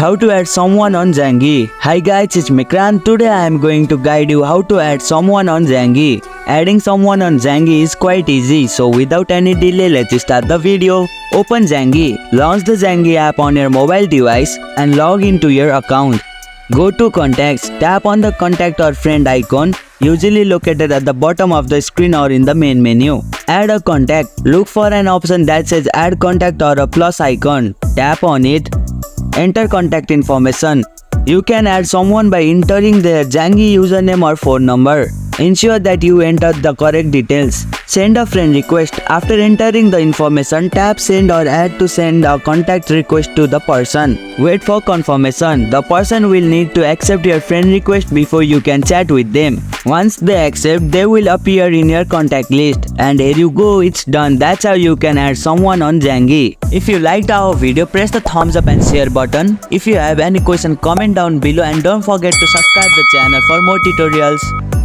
How to add someone on Zangi. Hi guys, it's Mikran. Today I am going to guide you how to add someone on Zangi. Adding someone on Zangi is quite easy, so without any delay, let's start the video. Open Zangi. Launch the Zangi app on your mobile device and log into your account. Go to Contacts. Tap on the contact or friend icon, usually located at the bottom of the screen or in the main menu. Add a contact. Look for an option that says Add Contact or a plus icon. Tap on it. Enter contact information. You can add someone by entering their Zangi username or phone number. Ensure that you enter the correct details. Send a friend request. After entering the information, tap send or add to send a contact request to the person. Wait for confirmation. The person will need to accept your friend request before you can chat with them. Once they accept, they will appear in your contact list. And here you go, it's done. That's how you can add someone on Zangi. If you liked our video, press the thumbs up and share button. If you have any question, comment down below and don't forget to subscribe the channel for more tutorials.